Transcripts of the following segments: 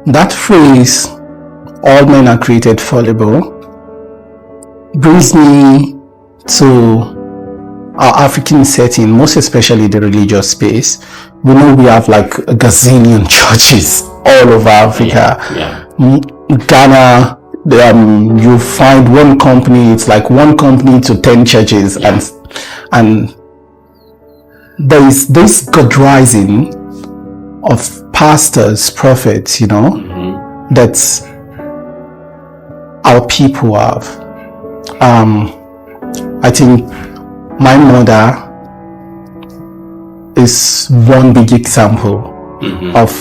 that phrase, all men are created fallible, brings me to our African setting, most especially the religious space. We know we have like a gazillion churches all over Africa. Ghana, you find one company, it's like one company to 10 churches, and there is this God rising of pastors, prophets, that our people have. I think my mother is one big example of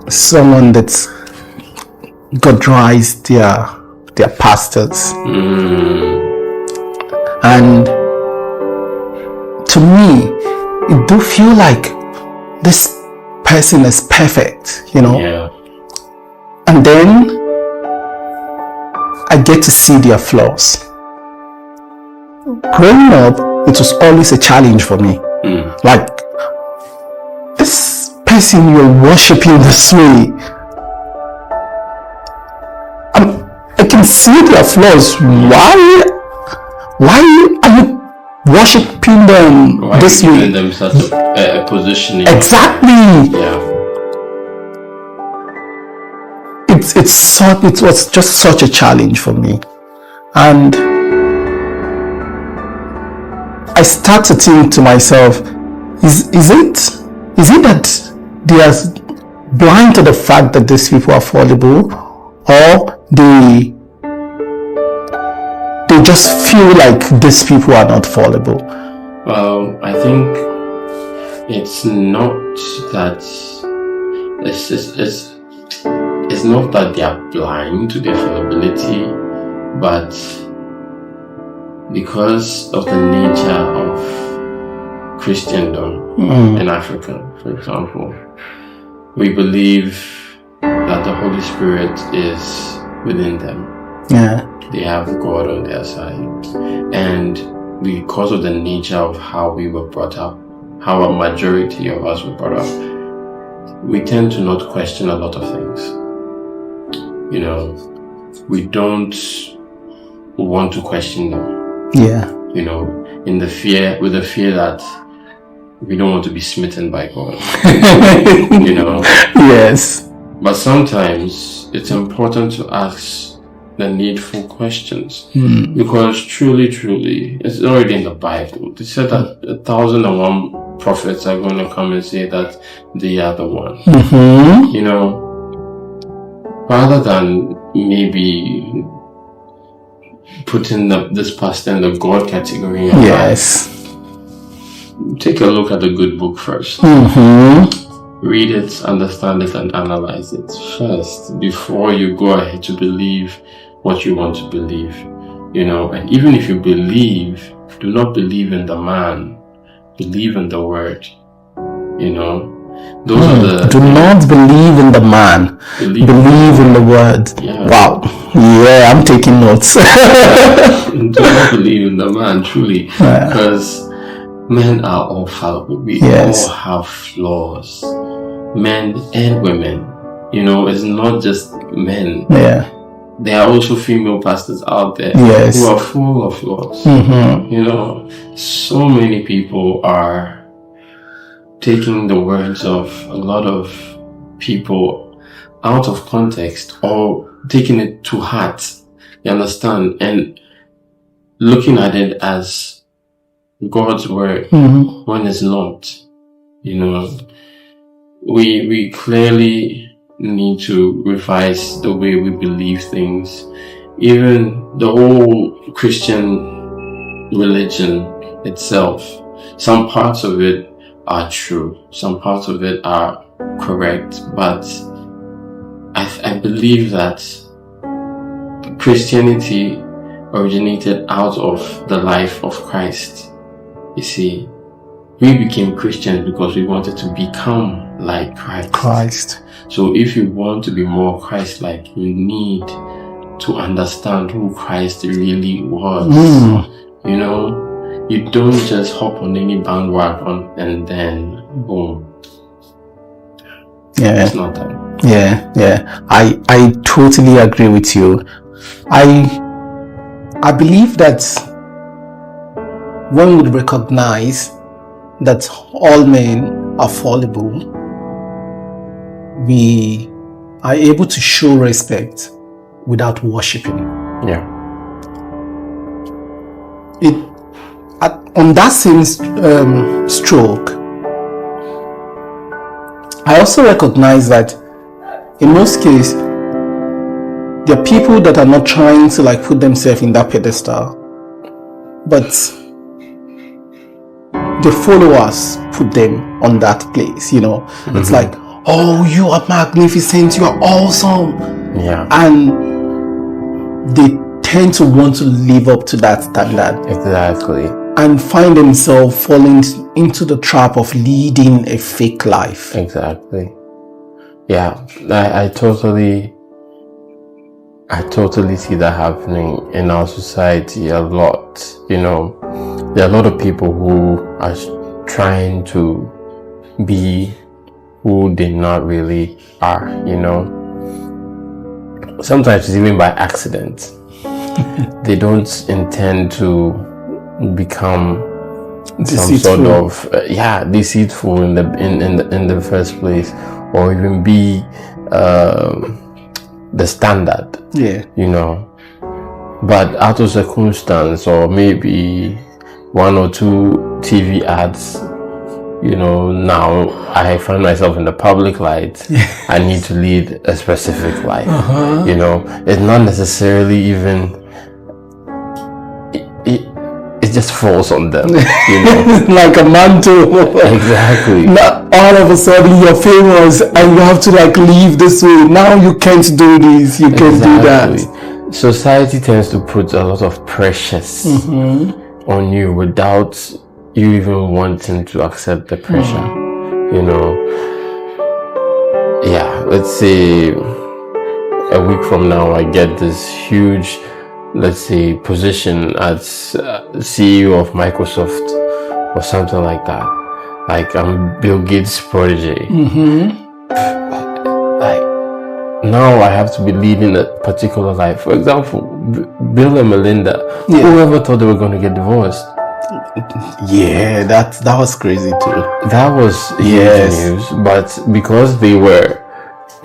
someone that's God raised their pastors. And to me, it do feel like this person is perfect, and then I get to see their flaws. Growing up, it was always a challenge for me. Like, this person you're worshiping this way, I can see their flaws. Why are you worshiping them this way? Giving them such a positioning. Exactly. It was just such a challenge for me, and I start to think to myself, is it that they are blind to the fact that these people are fallible, or they just feel like these people are not fallible? Well, I think it's not that it's not that they are blind to their fallibility, but because of the nature of Christendom in Africa, for example, we believe that the Holy Spirit is within them. They have God on their side. And because of the nature of how we were brought up, how a majority of us were brought up, we tend to not question a lot of things. We don't want to question them. With the fear that we don't want to be smitten by God. Yes. But sometimes it's important to ask the needful questions, because truly, it's already in the Bible. They said that 1,001 prophets are going to come and say that they are the one. Rather than maybe putting this pastor in the God category. Take a look at the good book first. Read it, understand it, and analyze it first before you go ahead to believe what you want to believe. And even if you believe, do not believe in the man, believe in the word. Those are the. Do not believe in the man, believe in the word. Wow. I'm taking notes. Do not believe in the man, truly, because men are all fallible. We all have flaws, men and women. It's not just men. There are also female pastors out there who are full of flaws. So many people are taking the words of a lot of people out of context, or taking it to heart, you understand, and looking at it as God's word when it's not. We clearly need to revise the way we believe things. Even the whole Christian religion itself, some parts of it are true, some parts of it are correct, but I believe that Christianity originated out of the life of Christ. You see, we became Christians because we wanted to become like Christ. So if you want to be more Christ-like, you need to understand who Christ really was. You don't just hop on any bandwagon and then boom. Yeah. It's not that. Yeah. I totally agree with you. I believe that one would recognize that all men are fallible, we are able to show respect without worshipping. Yeah. On that same stroke, I also recognize that in most cases, there are people that are not trying to like put themselves in that pedestal, but the followers put them on that place, you know. It's like, oh, you are magnificent, you are awesome. Yeah. And they tend to want to live up to that standard. Exactly. And find themselves falling into the trap of leading a fake life. Exactly. Yeah. I totally see that happening in our society a lot. You know, there are a lot of people who are trying to be who they not really are, you know. Sometimes it's even by accident. They don't intend to become Deceitful. some sort of deceitful in the first place, or even be the standard. Yeah. You know, but out of circumstance, or maybe one or two TV ads, you know, now I find myself in the public light. I need to lead a specific life. You know, it's not necessarily even it just falls on them, you know. Like a mantle. Exactly. Now, all of a sudden you're famous and you have to like live this way. Now you can't do this, you can't do that. Society tends to put a lot of pressures on you without you even wanting to accept the pressure. You know, yeah, let's say a week from now I get this huge, let's say, position as CEO of Microsoft or something like that. Like I'm Bill Gates' protege. Like now I have to be leading a particular life. For example, Bill and Melinda. Whoever thought they were going to get divorced? Yeah, that was crazy too. That was huge news. But because they were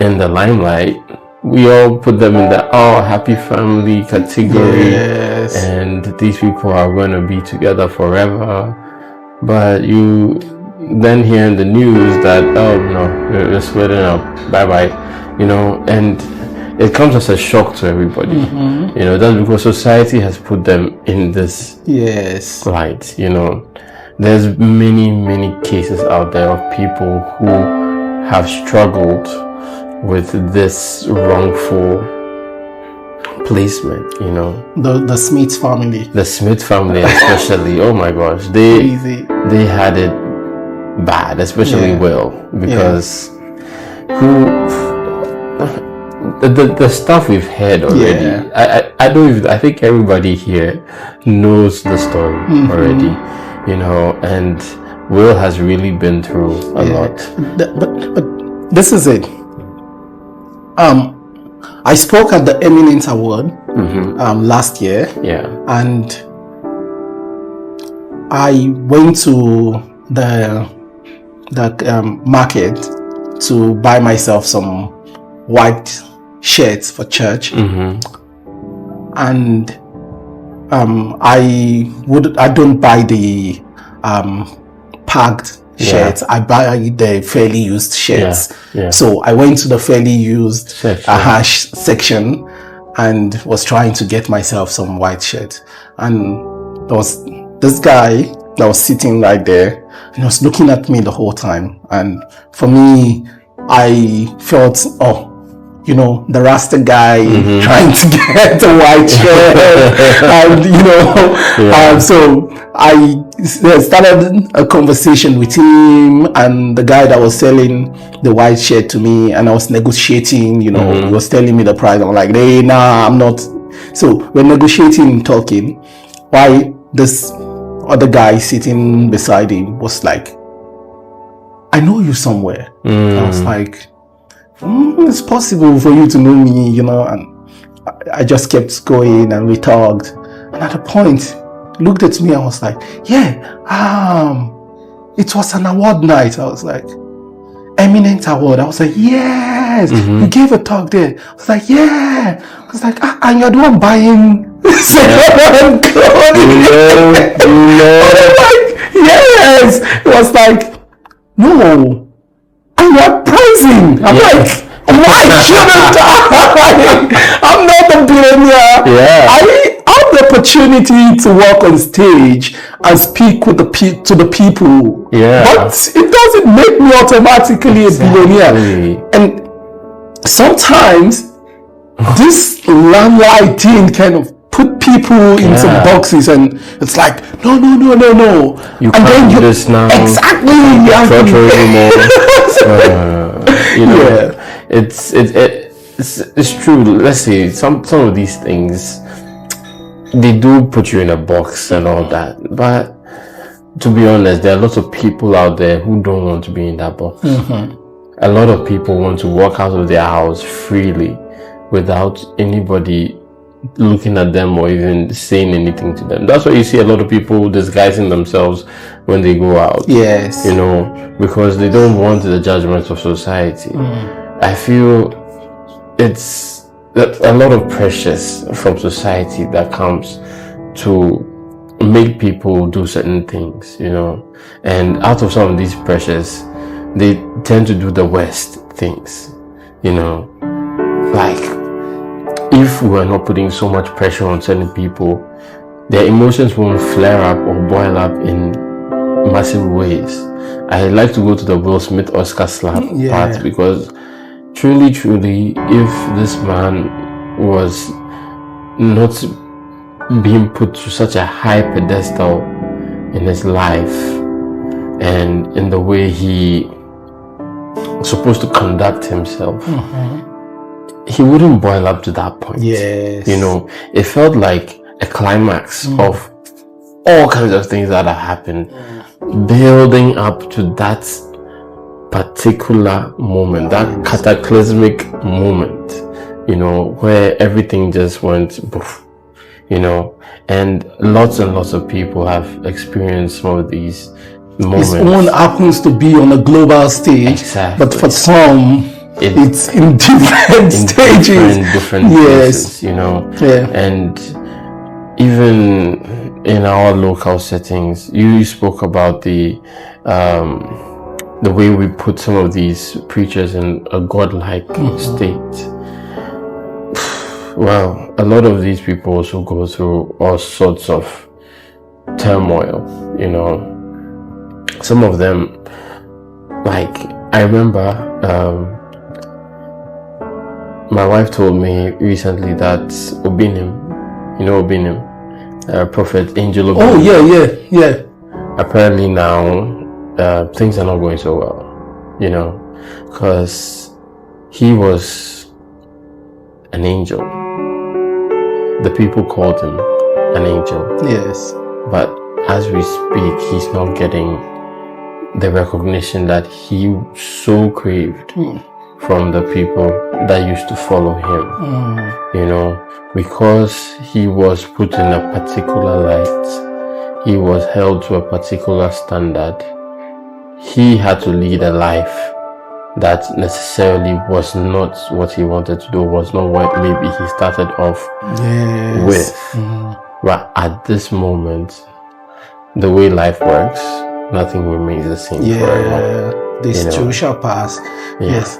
in the limelight, we all put them in the happy family category, and these people are going to be together forever. But you then hear in the news that, oh no, we're splitting up, bye bye, you know, and it comes as a shock to everybody. You know, that's because society has put them in this light. You know, there's many cases out there of people who have struggled with this wrongful placement, you know. The Smith family. The Smith family especially, oh my gosh, they had it bad, especially Will, because the stuff we've heard already, I think everybody here knows the story already, you know, and Will has really been through a lot. But this is it. I spoke at the Eminent Award last year, and I went to the market to buy myself some white shirts for church, and I don't buy the packed shirts. I buy the fairly used shirts. So I went to the fairly used section and was trying to get myself some white shirt, and there was this guy that was sitting right there and he was looking at me the whole time, and for me I felt, you know, the Rasta guy trying to get a white shirt, and you know, so I started a conversation with him and the guy that was selling the white shirt to me, and I was negotiating, you know, he was telling me the price. I'm like, hey, nah, I'm not. So we're negotiating, talking, why this other guy sitting beside him was like, I know you somewhere. I was like, it's possible for you to know me, you know, and I just kept going and we talked. And at a point, looked at me and was like, yeah, it was an award night. I was like, eminent award. I was like, yes, you gave a talk there. I was like, yeah. I was like, and you're the one buying second-hand clothes. You know. Like, yes. It was like, no. And you're pricing. I'm like, why shouldn't I? I'm not a billionaire. Yeah. I have the opportunity to walk on stage and speak with to the people. Yeah. But it doesn't make me automatically a billionaire. And sometimes this limelight thing kind of put people in some boxes, and it's like, no. You can't do this now. Exactly. You know, it's true. Let's say some of these things, they do put you in a box and all that, but to be honest, there are lots of people out there who don't want to be in that box. A lot of people want to walk out of their house freely without anybody looking at them or even saying anything to them. That's why you see a lot of people disguising themselves when they go out. Yes. You know, because they don't want the judgment of society. I feel it's a lot of pressures from society that comes to make people do certain things, you know. And out of some of these pressures, they tend to do the worst things, you know. Like, if we are not putting so much pressure on certain people, their emotions won't flare up or boil up in massive ways. I like to go to the Will Smith Oscar slap part, because truly, if this man was not being put to such a high pedestal in his life and in the way he was supposed to conduct himself, he wouldn't boil up to that point. Yes. You know, it felt like a climax of all kinds of things that have happened, building up to that particular moment, that cataclysmic moment, you know, where everything just went poof, you know. And lots of people have experienced some of these moments. His own happens to be on a global stage, exactly. But for some, it's in different stages, different places, you know. And even in our local settings, you spoke about the way we put some of these preachers in a godlike state. Well, a lot of these people also go through all sorts of turmoil, you know. Some of them, like, I remember my wife told me recently that Obinim, you know Obinim, Prophet Angel Obinim. Oh, yeah. Apparently now, things are not going so well, you know, because he was an angel. The people called him an angel. Yes. But as we speak, he's not getting the recognition that he so craved from the people that used to follow him, you know, because he was put in a particular light, he was held to a particular standard, he had to lead a life that necessarily was not what he wanted to do, was not what maybe he started off with. But at this moment, the way life works, nothing remains the same forever. This too shall pass. Yes.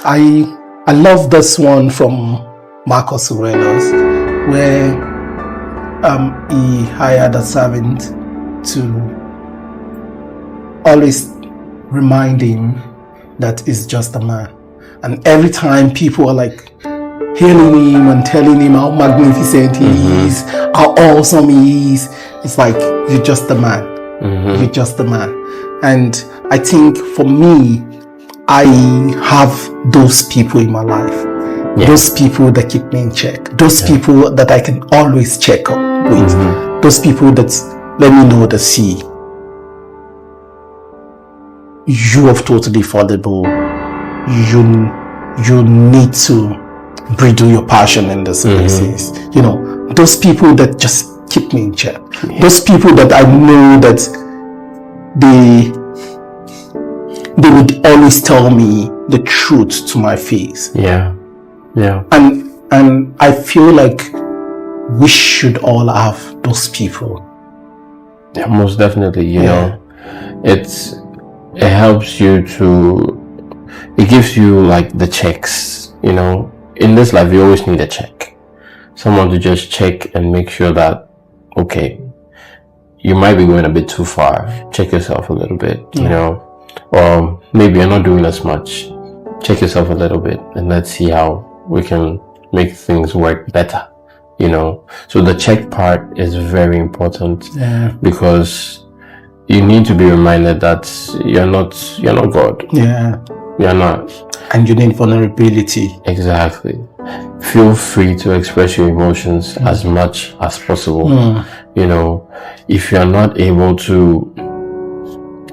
I love this one from Marcus Aurelius, where he hired a servant to always remind him that he's just a man. And every time people are like hailing him and telling him how magnificent he is, how awesome he is, it's like, you're just a man. You're just a man. And I think for me, I have those people in my life. Those people that keep me in check. Those people that I can always check up with. Those people that let me know the see. You are totally fallible. you need to bridle your passion in these places. You know, those people that just keep me in check. Those people that I know that they would always tell me the truth to my face. Yeah. And I feel like we should all have those people. Yeah, most definitely. You know, it helps you it gives you like the checks. You know, in this life, you always need a check. Someone to just check and make sure that, okay, you might be going a bit too far. Check yourself a little bit, you know, or maybe you're not doing as much. Check yourself a little bit and let's see how we can make things work better, you know. So the check part is very important because you need to be reminded that you're not God. Yeah. You're not. And you need vulnerability. Exactly. Feel free to express your emotions as much as possible. You know, if you're not able to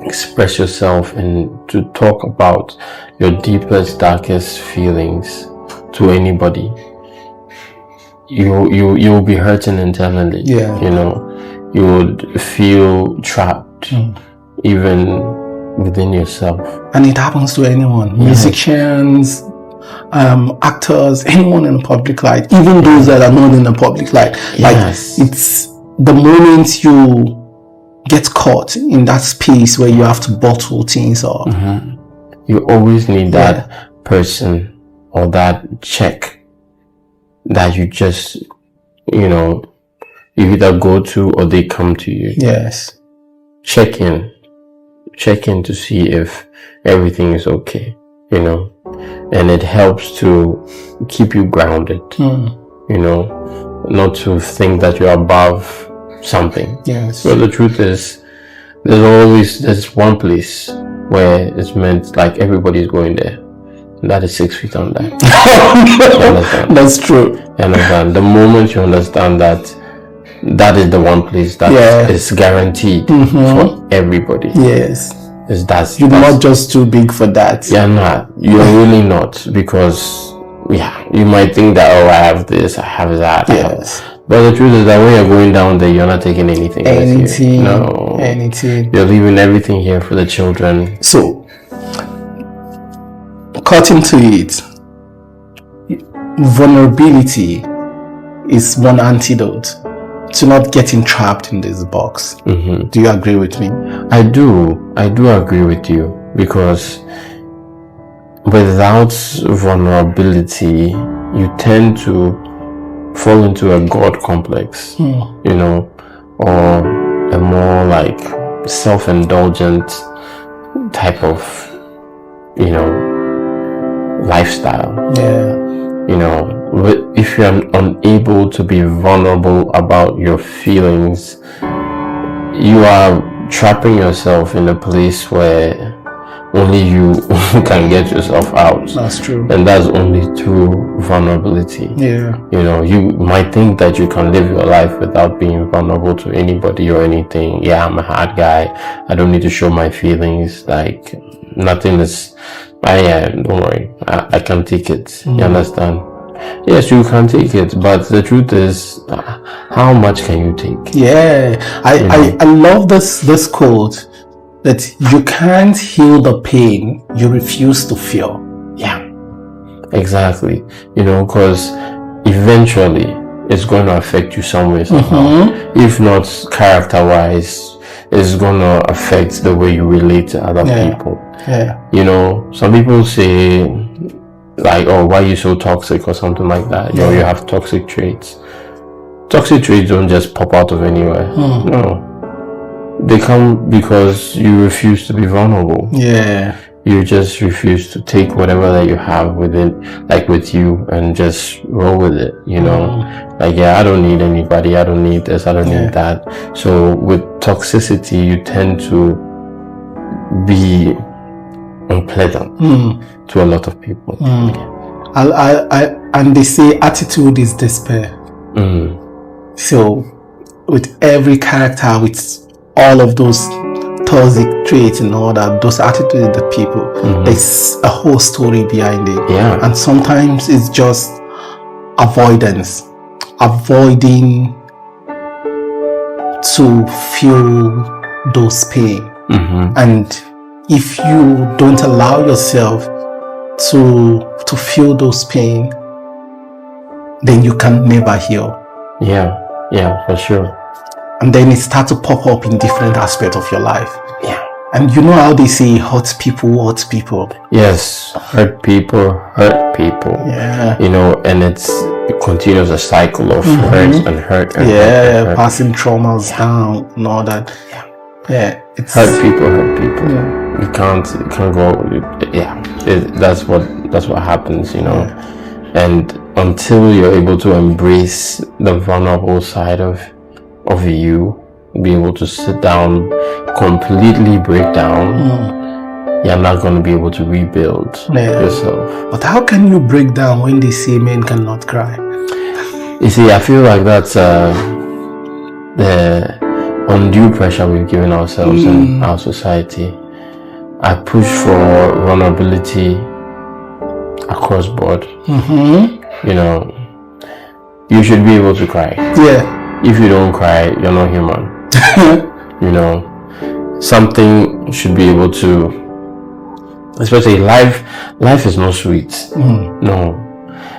express yourself and to talk about your deepest, darkest feelings to anybody, you will be hurting internally. Yeah. You know, you would feel trapped even within yourself. And it happens to anyone. Musicians, actors, anyone in the public light, even those that are not in the public light. Like, it's the moment you get caught in that space where you have to bottle things up. You always need that person or that check that you just, you know, you either go to or they come to you. Yes. Check in to see if everything is okay, you know, and it helps to keep you grounded, you know, not to think that you're above something. Yes. But the truth is, there's one place where it's meant like everybody's going there, and that is 6 feet under. That's true. You understand? The moment you understand that is the one place that is guaranteed for everybody. Yes. You're not just too big for that. You're not. You're really not, because you might think that, oh, I have this, I have that. Yes. But the truth is that when you're going down there, you're not taking anything with you. No. Anything. You're leaving everything here for the children. So, cutting to it, vulnerability is one antidote to not getting trapped in this box. Do you agree with me? I do agree with you, because without vulnerability, you tend to fall into a God complex, you know, or a more like self-indulgent type of, you know, lifestyle. Yeah. You know, if you're unable to be vulnerable about your feelings, you are trapping yourself in a place where only you can get yourself out. That's true. And that's only through vulnerability. Yeah. You know, you might think that you can live your life without being vulnerable to anybody or anything. Yeah, I'm a hard guy. I don't need to show my feelings. Like, nothing is... don't worry. I can take it. You understand? Yes, you can take it, but the truth is, how much can you take? Yeah, I love this quote, that you can't heal the pain you refuse to feel. Yeah, exactly. You know, because eventually it's going to affect you some way, somehow. If not character-wise, it's going to affect the way you relate to other people. Yeah. You know, some people say, like, oh, why are you so toxic or something like that? You know, you have toxic traits. Toxic traits don't just pop out of anywhere. No. They come because you refuse to be vulnerable. Yeah. You just refuse to take whatever that you have within, like with you, and just roll with it, you know? Like, I don't need anybody. I don't need this. I don't need that. So with toxicity, you tend to be unpleasant to a lot of people. And they say attitude is despair. So with every character, with all of those toxic traits and all that, those attitudes of the people, there's a whole story behind it. Yeah. And sometimes it's just avoiding to feel those pain. And if you don't allow yourself to feel those pain, then you can never heal. Yeah, for sure. And then it starts to pop up in different aspects of your life. Yeah. And you know how they say hurt people. Yes, hurt people. Yeah. You know, and it continues a cycle of hurt and hurt. Yeah, passing traumas down and all that. Yeah. It's hurt people. Yeah. You can't go. Yeah, that's what happens. You know, and until you're able to embrace the vulnerable side of you, be able to sit down, completely break down, you're not going to be able to rebuild yourself. But how can you break down when they say men cannot cry? You see, I feel like that's the undue pressure we've given ourselves in our society. I push for vulnerability across board. You know, you should be able to cry. Yeah. If you don't cry, you're not human. You know, something should be able to, especially life is not sweet. No,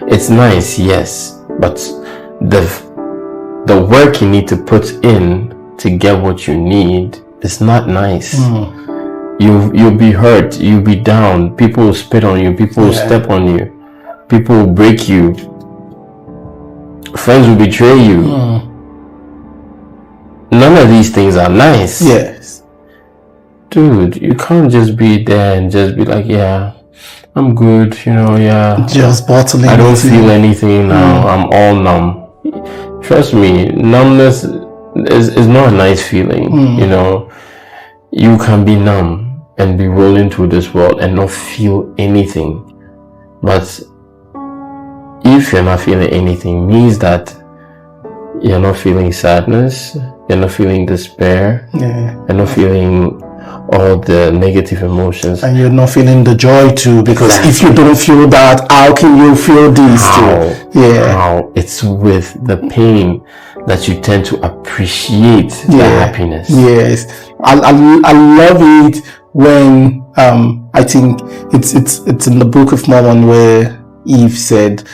it's nice, yes, but the work you need to put in to get what you need is not nice. You'll be hurt, you'll be down, people will spit on you, people will step on you, people will break you, friends will betray you. None of these things are nice. Yes. Dude, you can't just be there and just be like, yeah, I'm good, you know, yeah. Just bottling. I don't feel anything now. I'm all numb. Trust me, numbness is not a nice feeling. You know, you can be numb and be rolling through this world and not feel anything. But if you're not feeling anything, means that you're not feeling sadness, you're not feeling despair, you're not feeling all the negative emotions, and you're not feeling the joy too, because if you don't feel that, how can you feel this too? How it's with the pain that you tend to appreciate the happiness. Yes, I love it when I think it's in the Book of Mormon where Eve said,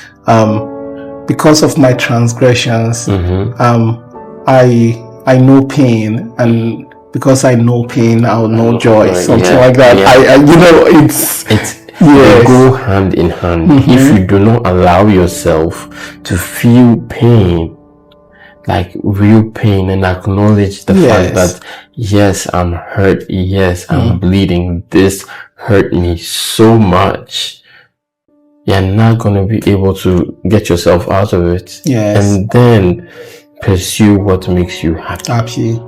because of my transgressions, I know pain, and because I know pain, I'll know joy. Something like that. I you know, it's they go hand in hand. If you do not allow yourself to feel pain, like real pain, and acknowledge the fact that yes, I'm hurt, yes, I'm bleeding, this hurt me so much, you're not going to be able to get yourself out of it. And then pursue what makes you happy.